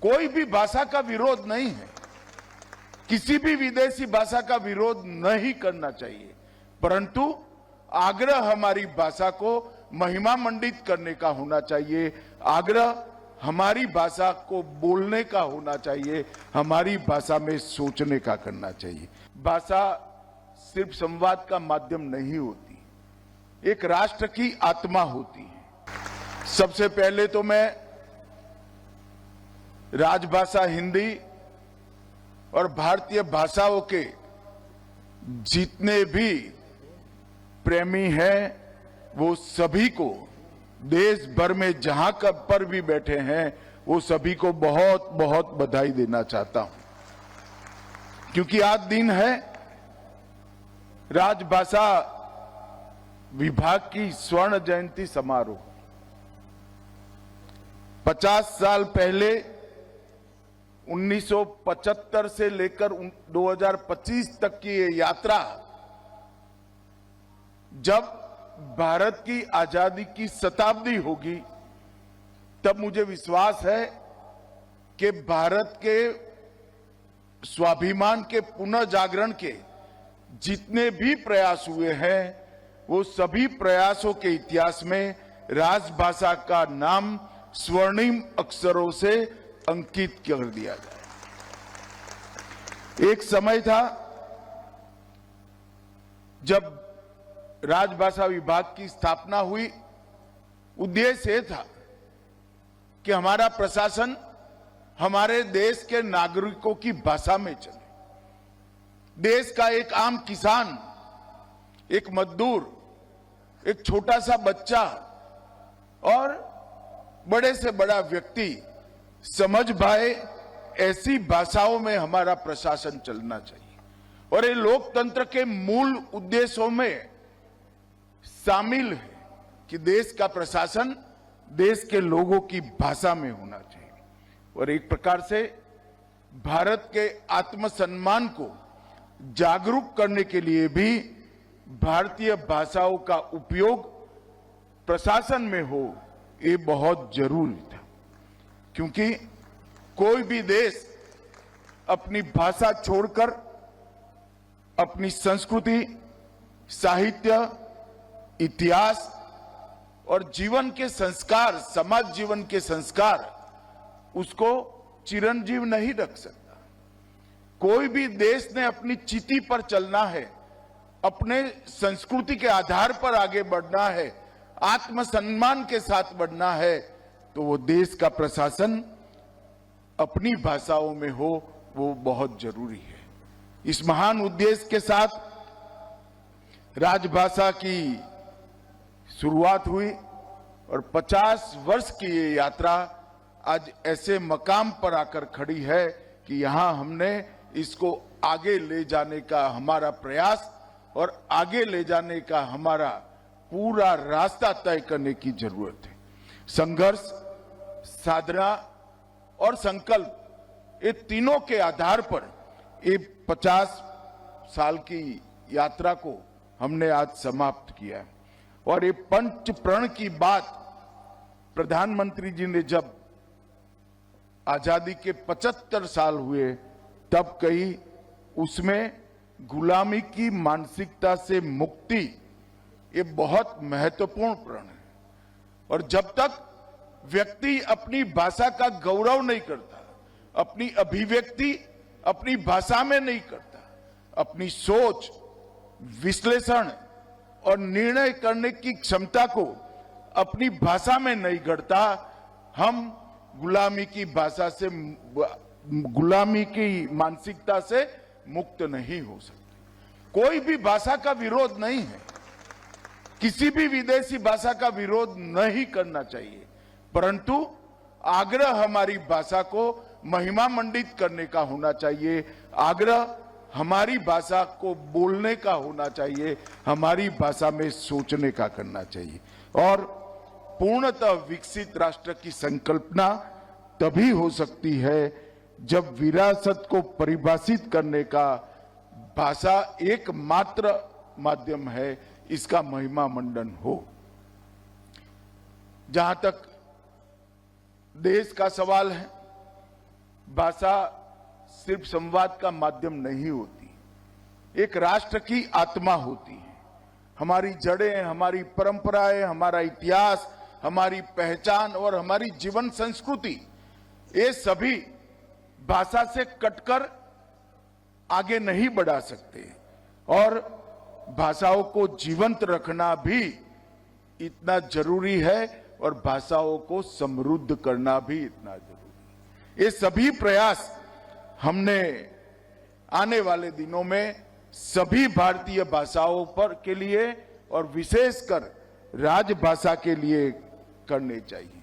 कोई भी भाषा का विरोध नहीं है, किसी भी विदेशी भाषा का विरोध नहीं करना चाहिए, परंतु आग्रह हमारी भाषा को महिमा मंडित करने का होना चाहिए। आग्रह हमारी भाषा को बोलने का होना चाहिए, हमारी भाषा में सोचने का करना चाहिए। भाषा सिर्फ संवाद का माध्यम नहीं होती, एक राष्ट्र की आत्मा होती है। सबसे पहले तो मैं राजभाषा हिंदी और भारतीय भाषाओं के जितने भी प्रेमी हैं, वो सभी को देश भर में जहां कब पर भी बैठे हैं, वो सभी को बहुत बहुत बधाई देना चाहता हूं, क्योंकि आज दिन है राजभाषा विभाग की स्वर्ण जयंती समारोह। 50 साल पहले 1975 से लेकर 2025 तक की ये यात्रा, जब भारत की आजादी की शताब्दी होगी, तब मुझे विश्वास है कि भारत के स्वाभिमान के पुनर्जागरण के जितने भी प्रयास हुए हैं, वो सभी प्रयासों के इतिहास में राजभाषा का नाम स्वर्णिम अक्षरों से अंकित कर दिया जाए। एक समय था जब राजभाषा विभाग की स्थापना हुई। उद्देश्य यह था कि हमारा प्रशासन हमारे देश के नागरिकों की भाषा में चले। देश का एक आम किसान, एक मजदूर, एक छोटा सा बच्चा और बड़े से बड़ा व्यक्ति समझ पाए, ऐसी भाषाओं में हमारा प्रशासन चलना चाहिए। और ये लोकतंत्र के मूल उद्देश्यों में शामिल है कि देश का प्रशासन देश के लोगों की भाषा में होना चाहिए। और एक प्रकार से भारत के आत्मसम्मान को जागरूक करने के लिए भी भारतीय भाषाओं का उपयोग प्रशासन में हो, ये बहुत जरूरी था, क्योंकि कोई भी देश अपनी भाषा छोड़कर अपनी संस्कृति, साहित्य, इतिहास और जीवन के संस्कार, समाज जीवन के संस्कार, उसको चिरंजीव नहीं रख सकता। कोई भी देश ने अपनी चिति पर चलना है, अपने संस्कृति के आधार पर आगे बढ़ना है, आत्मसम्मान के साथ बढ़ना है, तो वो देश का प्रशासन अपनी भाषाओं में हो, वो बहुत जरूरी है। इस महान उद्देश्य के साथ राजभाषा की शुरुआत हुई और 50 वर्ष की ये यात्रा आज ऐसे मकाम पर आकर खड़ी है कि यहां हमने इसको आगे ले जाने का हमारा प्रयास और आगे ले जाने का हमारा पूरा रास्ता तय करने की जरूरत है। संघर्ष, साधना और संकल्प, ये तीनों के आधार पर ये 50 साल की यात्रा को हमने आज समाप्त किया है। और ये पंच प्रण की बात प्रधानमंत्री जी ने जब आजादी के 75 साल हुए तब कही, उसमें गुलामी की मानसिकता से मुक्ति, ये बहुत महत्वपूर्ण प्रण है। और जब तक व्यक्ति अपनी भाषा का गौरव नहीं करता, अपनी अभिव्यक्ति अपनी भाषा में नहीं करता, अपनी सोच, विश्लेषण और निर्णय करने की क्षमता को अपनी भाषा में नहीं गढ़ता, हम गुलामी की भाषा से, गुलामी की मानसिकता से मुक्त नहीं हो सकते। कोई भी भाषा का विरोध नहीं है, किसी भी विदेशी भाषा का विरोध नहीं करना चाहिए, परंतु आग्रह हमारी भाषा को महिमा मंडित करने का होना चाहिए। आग्रह हमारी भाषा को बोलने का होना चाहिए, हमारी भाषा में सोचने का करना चाहिए। और पूर्णतः विकसित राष्ट्र की संकल्पना तभी हो सकती है जब विरासत को परिभाषित करने का भाषा एकमात्र माध्यम है, इसका महिमा मंडन हो। जहां तक देश का सवाल है, भाषा सिर्फ संवाद का माध्यम नहीं होती, एक राष्ट्र की आत्मा होती है। हमारी जड़ें, हमारी परंपराएं, हमारा इतिहास, हमारी पहचान और हमारी जीवन संस्कृति, ये सभी भाषा से कटकर आगे नहीं बढ़ा सकते। और भाषाओं को जीवंत रखना भी इतना जरूरी है और भाषाओं को समृद्ध करना भी इतना जरूरी है। ये सभी प्रयास हमने आने वाले दिनों में सभी भारतीय भाषाओं पर के लिए और विशेषकर राजभाषा के लिए करने चाहिए।